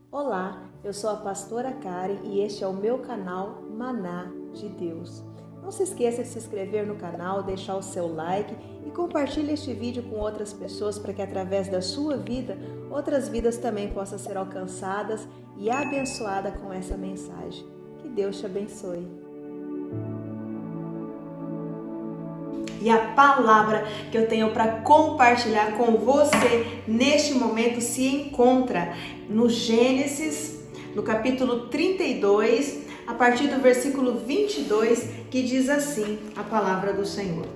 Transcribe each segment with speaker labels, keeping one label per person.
Speaker 1: Olá, eu sou a pastora Karen e este é o meu canal Maná de Deus. Não se esqueça de se inscrever no canal, deixar o seu like e compartilhe este vídeo com outras pessoas para que através da sua vida, outras vidas também possam ser alcançadas e abençoadas com essa mensagem. Que Deus te abençoe. E a palavra que eu tenho para compartilhar com você neste momento se encontra no Gênesis, no capítulo 32, a partir do versículo 22, que diz assim a palavra do Senhor.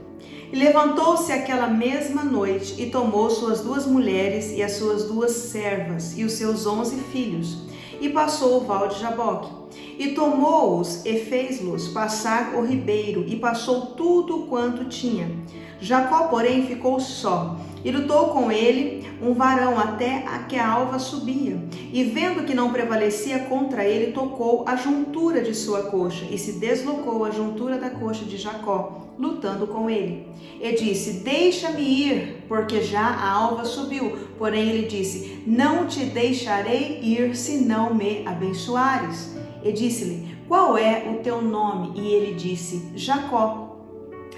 Speaker 1: E levantou-se aquela mesma noite e tomou suas 2 mulheres e as suas 2 servas e os seus 11 filhos e passou o val de Jaboque. E tomou-os e fez-los passar o ribeiro e passou tudo quanto tinha. Jacó, porém, ficou só e lutou com ele um varão até a que a alva subia. E vendo que não prevalecia contra ele, tocou a juntura de sua coxa e se deslocou a juntura da coxa de Jacó, lutando com ele. E disse: deixa-me ir, porque já a alva subiu. Porém ele disse: não te deixarei ir, se não me abençoares. E disse-lhe: qual é o teu nome? E ele disse: Jacó.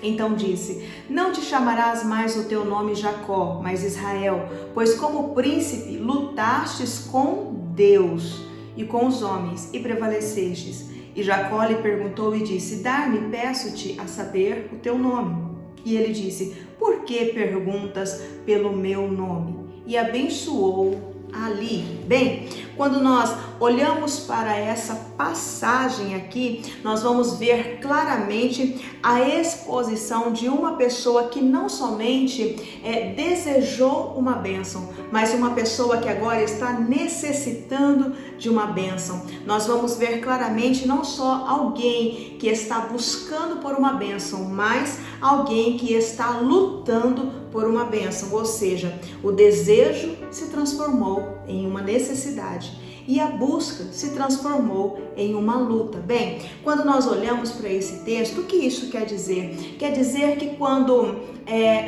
Speaker 1: Então disse: não te chamarás mais o teu nome Jacó, mas Israel, pois como príncipe lutastes com Deus e com os homens e prevalecestes. E Jacó lhe perguntou e disse: dar-me, peço-te, a saber o teu nome. E ele disse: por que perguntas pelo meu nome? E abençoou ali. Bem, quando nós olhamos para essa passagem aqui, nós vamos ver claramente a exposição de uma pessoa que não somente desejou uma bênção, mas uma pessoa que agora está necessitando de uma bênção. Nós vamos ver claramente não só alguém que está buscando por uma bênção, mas alguém que está lutando por uma bênção, ou seja, o desejo se transformou em uma necessidade e a busca se transformou em uma luta. Bem, quando nós olhamos para esse texto, o que isso quer dizer? Quer dizer que quando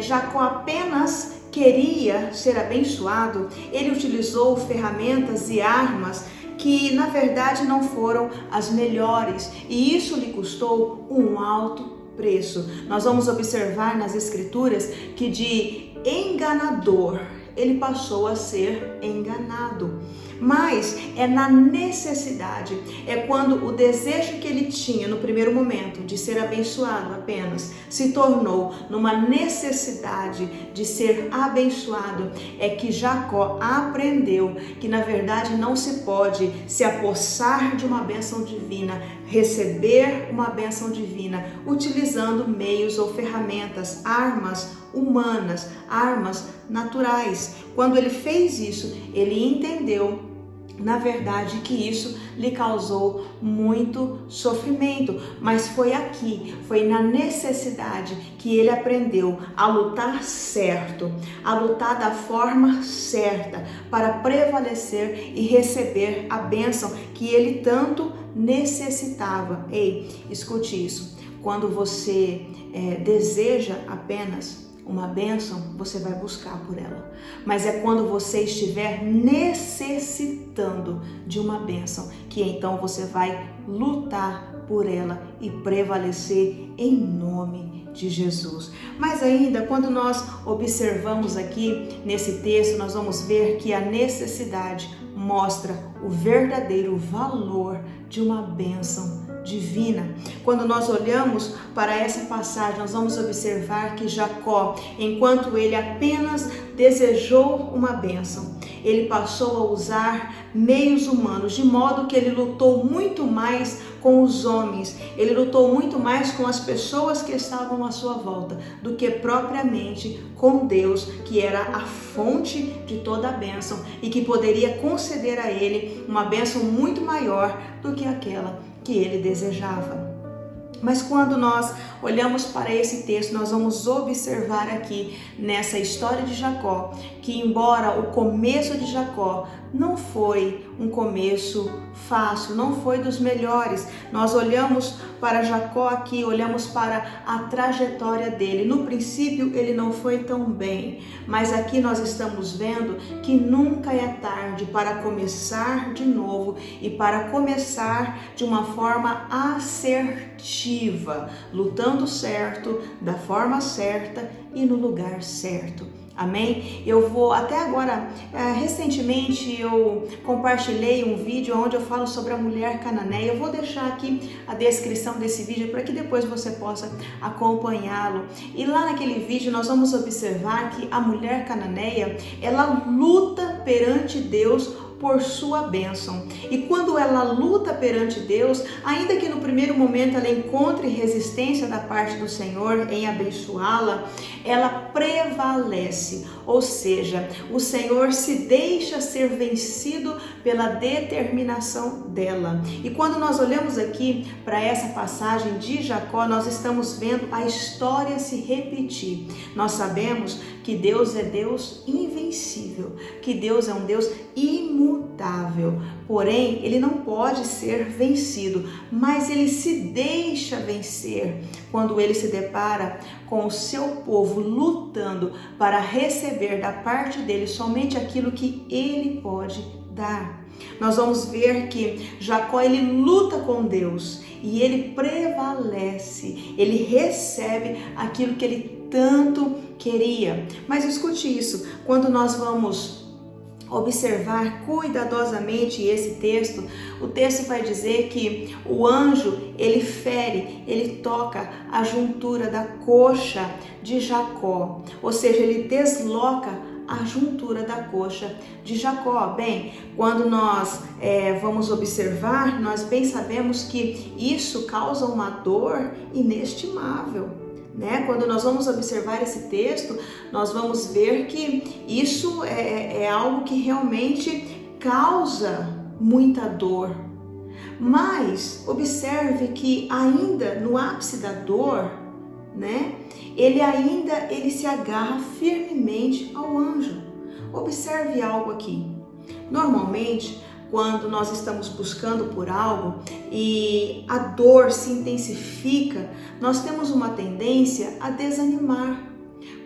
Speaker 1: Jacó apenas queria ser abençoado, ele utilizou ferramentas e armas que na verdade não foram as melhores, e isso lhe custou um alto preço. Nós vamos observar nas escrituras que de enganador ele passou a ser enganado. Mas é na necessidade, é quando o desejo que ele tinha no primeiro momento de ser abençoado apenas se tornou numa necessidade de ser abençoado, é que Jacó aprendeu que na verdade não se pode se apossar de uma bênção divina, receber uma bênção divina utilizando meios ou ferramentas, armas humanas, armas naturais. Quando ele fez isso, ele entendeu, na verdade, que isso lhe causou muito sofrimento, mas foi aqui, foi na necessidade que ele aprendeu a lutar certo, a lutar da forma certa para prevalecer e receber a bênção que ele tanto necessitava. Ei, escute isso, quando você deseja apenas uma bênção, você vai buscar por ela. Mas é quando você estiver necessitando de uma bênção que então você vai lutar por ela e prevalecer em nome de Jesus. Mas ainda, quando nós observamos aqui nesse texto, nós vamos ver que a necessidade mostra o verdadeiro valor de uma bênção divina. Quando nós olhamos para essa passagem, nós vamos observar que Jacó, enquanto ele apenas desejou uma bênção, ele passou a usar meios humanos, de modo que ele lutou muito mais com os homens, ele lutou muito mais com as pessoas que estavam à sua volta, do que propriamente com Deus, que era a fonte de toda a bênção e que poderia conceder a ele uma bênção muito maior do que aquela que ele desejava. Mas quando nós olhamos para esse texto, nós vamos observar aqui nessa história de Jacó, que embora o começo de Jacó não foi um começo fácil, não foi dos melhores. Nós olhamos para Jacó aqui, olhamos para a trajetória dele. No princípio ele não foi tão bem, mas aqui nós estamos vendo que nunca é tarde para começar de novo e para começar de uma forma assertiva, lutando certo, da forma certa e no lugar certo. Amém? Eu vou, até agora, recentemente eu compartilhei um vídeo onde eu falo sobre a mulher cananeia. Eu vou deixar aqui a descrição desse vídeo para que depois você possa acompanhá-lo. E lá naquele vídeo nós vamos observar que a mulher cananeia, ela luta perante Deus por sua bênção. E quando ela luta perante Deus, ainda que no primeiro momento ela encontre resistência da parte do Senhor em abençoá-la, ela prevalece. Ou seja, o Senhor se deixa ser vencido pela determinação dela. E quando nós olhamos aqui para essa passagem de Jacó, nós estamos vendo a história se repetir. Nós sabemos que Deus é Deus invencível, que Deus é um Deus imutável, porém ele não pode ser vencido, mas ele se deixa vencer quando ele se depara com o seu povo lutando para receber da parte dele somente aquilo que ele pode dar. Nós vamos ver que Jacó, ele luta com Deus e ele prevalece, ele recebe aquilo que ele tanto queria. Mas escute isso, quando nós vamos observar cuidadosamente esse texto, o texto vai dizer que o anjo, ele fere, ele toca a juntura da coxa de Jacó, ou seja, ele desloca a juntura da coxa de Jacó. Bem, quando nós vamos observar, nós bem sabemos que isso causa uma dor inestimável. Quando nós vamos observar esse texto, nós vamos ver que isso é algo que realmente causa muita dor. Mas observe que ainda no ápice da dor, ele se agarra firmemente ao anjo. Observe algo aqui. Normalmente, quando nós estamos buscando por algo e a dor se intensifica, nós temos uma tendência a desanimar.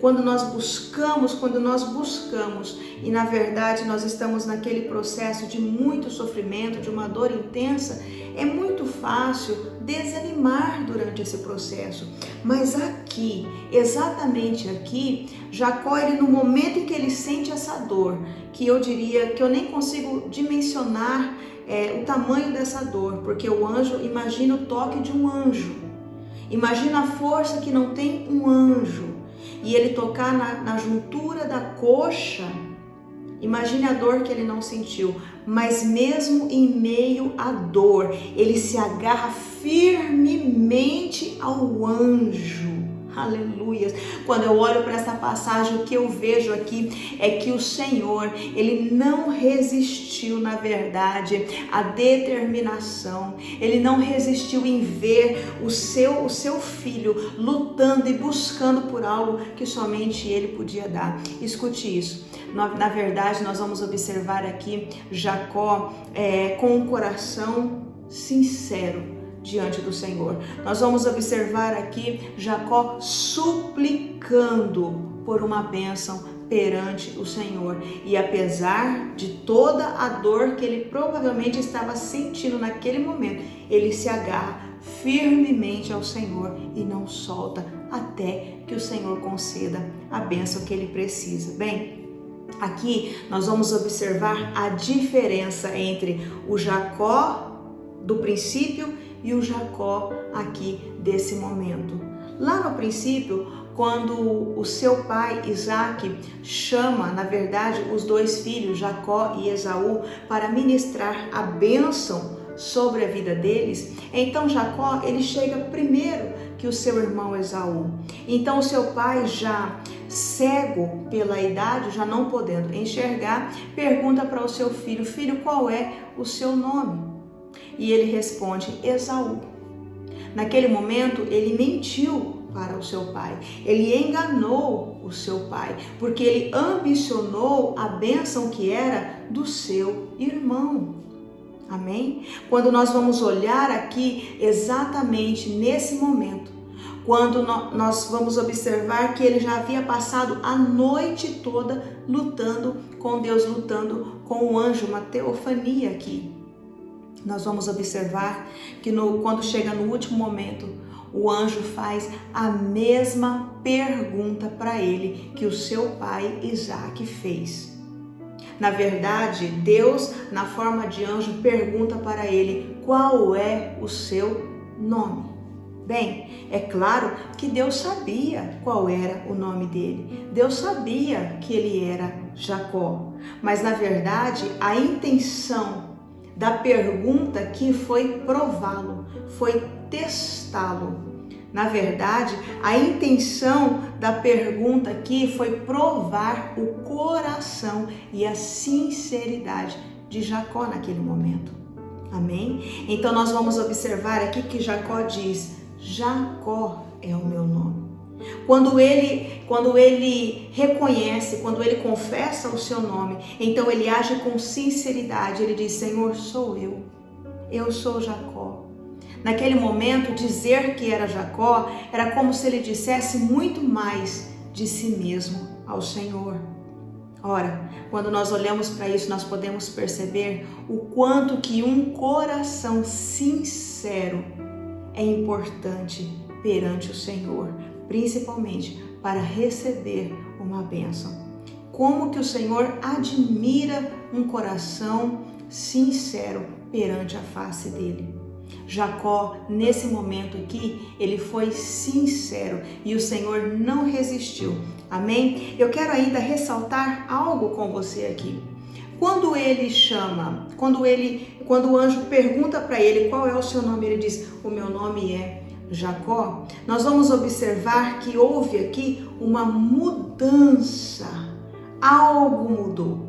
Speaker 1: Quando nós buscamos e na verdade nós estamos naquele processo de muito sofrimento, de uma dor intensa, é muito fácil desanimar durante esse processo. Mas aqui, exatamente aqui, Jacó, ele no momento em que ele sente essa dor, que eu diria que eu nem consigo dimensionar o tamanho dessa dor, porque o anjo, imagina o toque de um anjo, imagina a força que não tem um anjo, e ele tocar na juntura da coxa, imagine a dor que ele não sentiu, mas mesmo em meio à dor, ele se agarra firmemente ao anjo. Aleluia! Quando eu olho para essa passagem, o que eu vejo aqui é que o Senhor, ele não resistiu, na verdade, à determinação. Ele não resistiu em ver o seu filho lutando e buscando por algo que somente ele podia dar. Escute isso. Na verdade, nós vamos observar aqui Jacó com um coração sincero diante do Senhor. Nós vamos observar aqui Jacó suplicando por uma bênção perante o Senhor. E apesar de toda a dor que ele provavelmente estava sentindo naquele momento, ele se agarra firmemente ao Senhor e não solta até que o Senhor conceda a bênção que ele precisa. Bem, aqui nós vamos observar a diferença entre o Jacó do princípio e o Jacó aqui desse momento. Lá no princípio, quando o seu pai Isaac chama, na verdade, os dois filhos, Jacó e Esaú, para ministrar a bênção sobre a vida deles, então Jacó, ele chega primeiro que o seu irmão Esaú. Então o seu pai, já cego pela idade, já não podendo enxergar, pergunta para o seu filho: filho, qual é o seu nome? E ele responde: Esaú. Naquele momento ele mentiu para o seu pai. Ele enganou o seu pai, porque ele ambicionou a bênção que era do seu irmão. Amém? Quando nós vamos olhar aqui exatamente nesse momento, quando nós vamos observar que ele já havia passado a noite toda lutando com Deus, lutando com o anjo, uma teofania aqui. Nós vamos observar que quando chega no último momento, o anjo faz a mesma pergunta para ele que o seu pai Isaac fez. Na verdade, Deus, na forma de anjo, pergunta para ele qual é o seu nome. Bem, é claro que Deus sabia qual era o nome dele. Deus sabia que ele era Jacó. Mas, na verdade, a intenção da pergunta aqui foi prová-lo, foi testá-lo. Na verdade, a intenção da pergunta aqui foi provar o coração e a sinceridade de Jacó naquele momento. Amém? Então nós vamos observar aqui que Jacó diz: Jacó é o meu nome. Quando ele reconhece, quando ele confessa o seu nome, então ele age com sinceridade. Ele diz: Senhor, sou eu sou Jacó. Naquele momento, dizer que era Jacó era como se ele dissesse muito mais de si mesmo ao Senhor. Ora, quando nós olhamos para isso, nós podemos perceber o quanto que um coração sincero é importante perante o Senhor, principalmente para receber uma bênção. Como que o Senhor admira um coração sincero perante a face dele. Jacó, nesse momento aqui, ele foi sincero e o Senhor não resistiu. Amém? Eu quero ainda ressaltar algo com você aqui. Quando ele chama, quando o anjo pergunta para ele qual é o seu nome, ele diz: o meu nome é Jacó. Nós vamos observar que houve aqui uma mudança. Algo mudou.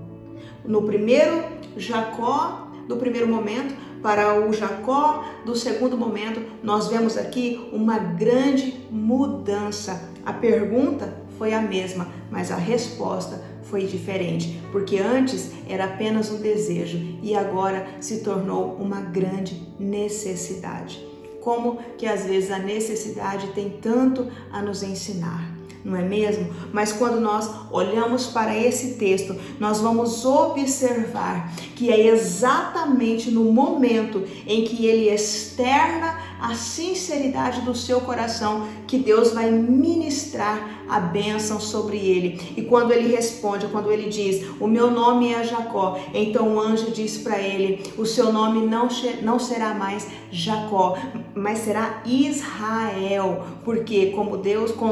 Speaker 1: No primeiro Jacó, do primeiro momento, para o Jacó do segundo momento, nós vemos aqui uma grande mudança. A pergunta foi a mesma, mas a resposta foi diferente, porque antes era apenas um desejo e agora se tornou uma grande necessidade. Como que às vezes a necessidade tem tanto a nos ensinar, não é mesmo? Mas quando nós olhamos para esse texto, nós vamos observar que é exatamente no momento em que ele externa a sinceridade do seu coração que Deus vai ministrar a bênção sobre ele. E quando ele responde, quando ele diz: o meu nome é Jacó, então o anjo diz para ele: o seu nome não será mais Jacó, mas será Israel, porque com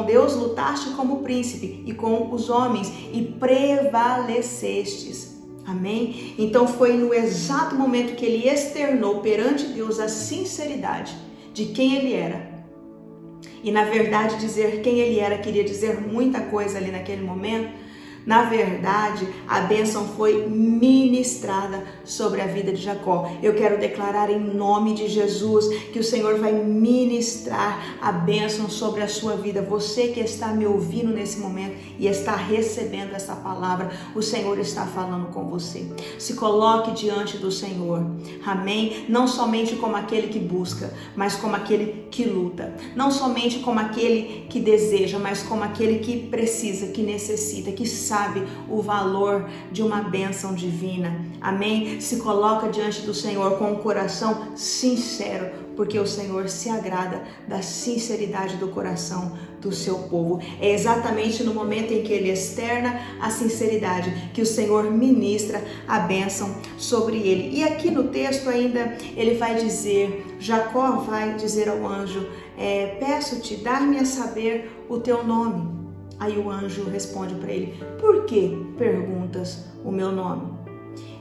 Speaker 1: Deus lutaste como príncipe e com os homens e prevalecestes. Amém? Então foi no exato momento que ele externou perante Deus a sinceridade de quem ele era. E na verdade dizer quem ele era queria dizer muita coisa ali naquele momento. Na verdade, a bênção foi ministrada sobre a vida de Jacó. Eu quero declarar em nome de Jesus que o Senhor vai ministrar a bênção sobre a sua vida. Você que está me ouvindo nesse momento e está recebendo essa palavra, o Senhor está falando com você. Se coloque diante do Senhor. Amém? Não somente como aquele que busca, mas como aquele que luta. Não somente como aquele que deseja, mas como aquele que precisa, que necessita, que sabe o valor de uma bênção divina. Amém? Se coloca diante do Senhor com um coração sincero, porque o Senhor se agrada da sinceridade do coração do seu povo. É exatamente no momento em que ele externa a sinceridade que o Senhor ministra a bênção sobre ele. E aqui no texto ainda ele vai dizer, Jacó vai dizer ao anjo: peço-te, dar-me a saber o teu nome. Aí o anjo responde para ele: por que perguntas o meu nome?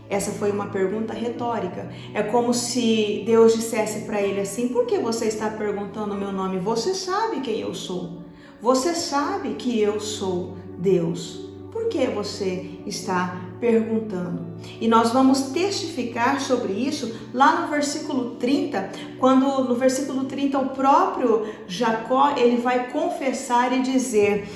Speaker 1: Essa foi uma pergunta retórica. É como se Deus dissesse para ele assim: por que você está perguntando o meu nome? Você sabe quem eu sou. Você sabe que eu sou Deus. Por que você está perguntando. E nós vamos testificar sobre isso lá no versículo 30, quando no versículo 30 o próprio Jacó, ele vai confessar e dizer,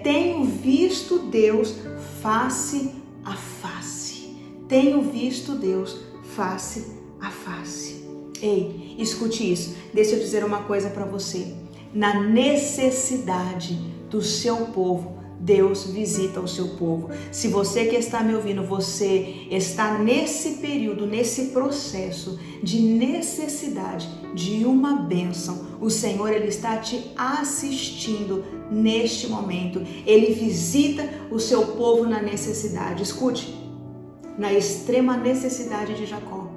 Speaker 1: tenho visto Deus face a face. Tenho visto Deus face a face. Ei, escute isso. Deixa eu dizer uma coisa para você. Na necessidade do seu povo, Deus visita o seu povo. Se você que está me ouvindo, você está nesse período, nesse processo de necessidade de uma bênção, o Senhor, Ele está te assistindo neste momento. Ele visita o seu povo na necessidade. Escute, na extrema necessidade de Jacó,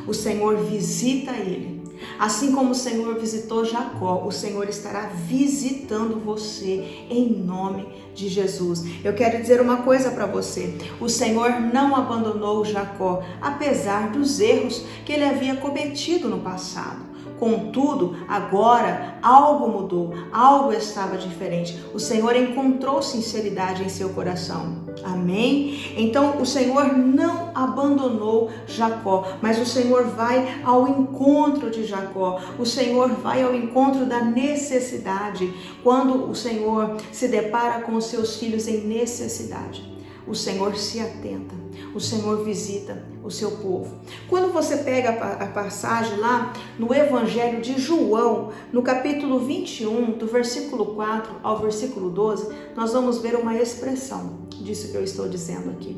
Speaker 1: o Senhor visita ele. Assim como o Senhor visitou Jacó, o Senhor estará visitando você em nome de Jesus. Eu quero dizer uma coisa para você. O Senhor não abandonou Jacó, apesar dos erros que ele havia cometido no passado. Contudo, agora algo mudou, algo estava diferente. O Senhor encontrou sinceridade em seu coração. Amém? Então o Senhor não abandonou Jacó, mas o Senhor vai ao encontro de Jacó. O Senhor vai ao encontro da necessidade. Quando o Senhor se depara com os seus filhos em necessidade, o Senhor se atenta, o Senhor visita o seu povo. Quando você pega a passagem lá no Evangelho de João, no capítulo 21, do versículo 4 ao versículo 12, nós vamos ver uma expressão disso que eu estou dizendo aqui.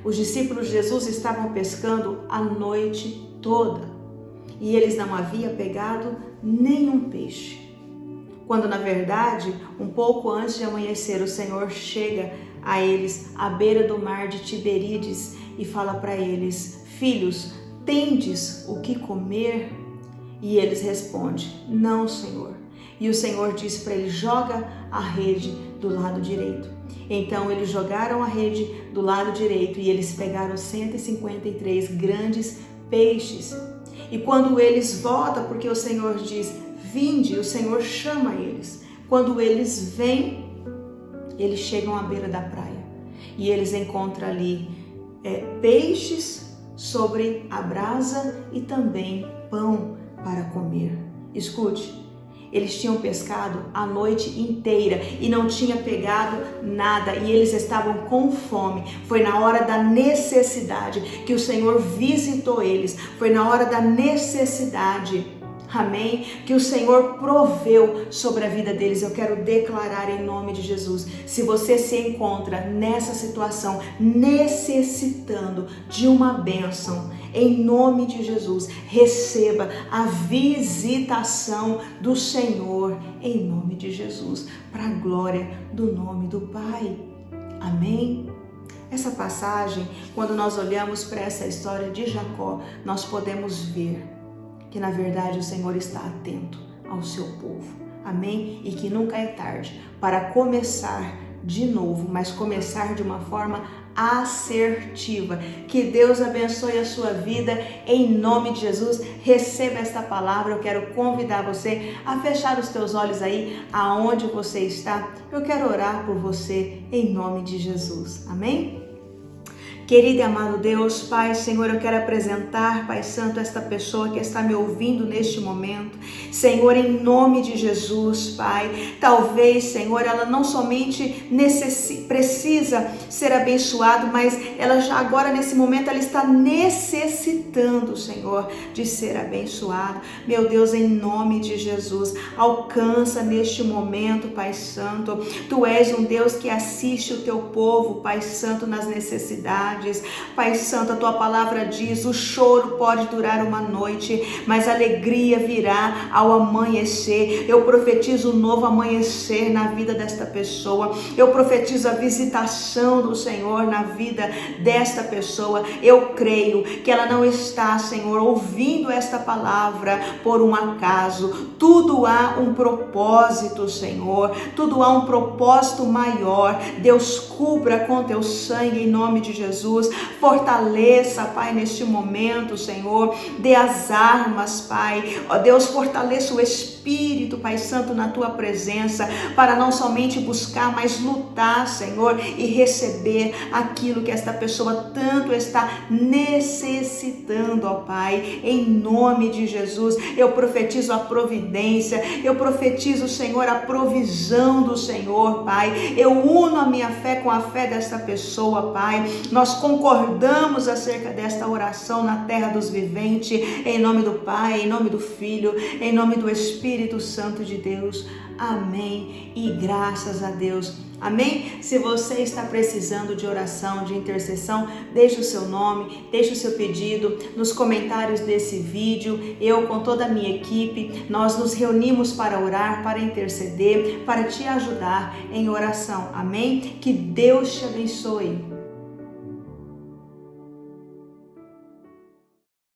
Speaker 1: Os discípulos de Jesus estavam pescando a noite toda e eles não haviam pegado nenhum peixe. Quando na verdade, um pouco antes de amanhecer, o Senhor chega a eles à beira do mar de Tiberíades e fala para eles: filhos, tendes o que comer? E eles respondem: não, Senhor. E o Senhor disse para eles: joga a rede do lado direito. Então eles jogaram a rede do lado direito e eles pegaram 153 grandes peixes. E quando eles voltam, porque o Senhor diz: vinde, o Senhor chama eles. Quando eles vêm, eles chegam à beira da praia e eles encontram ali peixes sobre a brasa e também pão para comer. Escute, eles tinham pescado a noite inteira e não tinham pegado nada e eles estavam com fome. Foi na hora da necessidade que o Senhor visitou eles. Foi na hora da necessidade, amém, que o Senhor proveu sobre a vida deles. Eu quero declarar em nome de Jesus, se você se encontra nessa situação, necessitando de uma bênção, em nome de Jesus, receba a visitação do Senhor, em nome de Jesus, para a glória do nome do Pai. Amém? Essa passagem, quando nós olhamos para essa história de Jacó, nós podemos ver que na verdade o Senhor está atento ao seu povo, amém? E que nunca é tarde para começar de novo, mas começar de uma forma assertiva. Que Deus abençoe a sua vida em nome de Jesus. Receba esta palavra. Eu quero convidar você a fechar os teus olhos aí aonde você está. Eu quero orar por você em nome de Jesus, amém? Querido e amado Deus, Pai, Senhor, eu quero apresentar, Pai Santo, esta pessoa que está me ouvindo neste momento. Senhor, em nome de Jesus, Pai, talvez, Senhor, ela não somente precisa ser abençoada, mas ela já agora, nesse momento, ela está necessitando, Senhor, de ser abençoada. Meu Deus, em nome de Jesus, alcança neste momento, Pai Santo. Tu és um Deus que assiste o teu povo, Pai Santo, nas necessidades. Pai Santo, a tua palavra diz: o choro pode durar uma noite, mas a alegria virá ao amanhecer. Eu profetizo um novo amanhecer na vida desta pessoa. Eu profetizo a visitação do Senhor na vida desta pessoa. Eu creio que ela não está, Senhor, ouvindo esta palavra por um acaso. Tudo há um propósito, Senhor. Tudo há um propósito maior. Deus, cubra com teu sangue em nome de Jesus Jesus. Fortaleça, Pai, neste momento, Senhor. Dê as armas, Pai. Ó Deus, fortaleça o Espírito, Pai Santo, na tua presença, para não somente buscar, mas lutar, Senhor, e receber aquilo que esta pessoa tanto está necessitando, ó Pai. Em nome de Jesus, eu profetizo a providência, eu profetizo, Senhor, a provisão do Senhor, Pai. Eu uno a minha fé com a fé desta pessoa, Pai. Nós concordamos acerca desta oração na terra dos viventes, em nome do Pai, em nome do Filho, em nome do Espírito Santo de Deus. Amém. E graças a Deus. Amém? Se você está precisando de oração, de intercessão, deixe o seu nome, deixe o seu pedido nos comentários desse vídeo. Eu, com toda a minha equipe, nós nos reunimos para orar, para interceder, para te ajudar em oração. Amém? Que Deus te abençoe.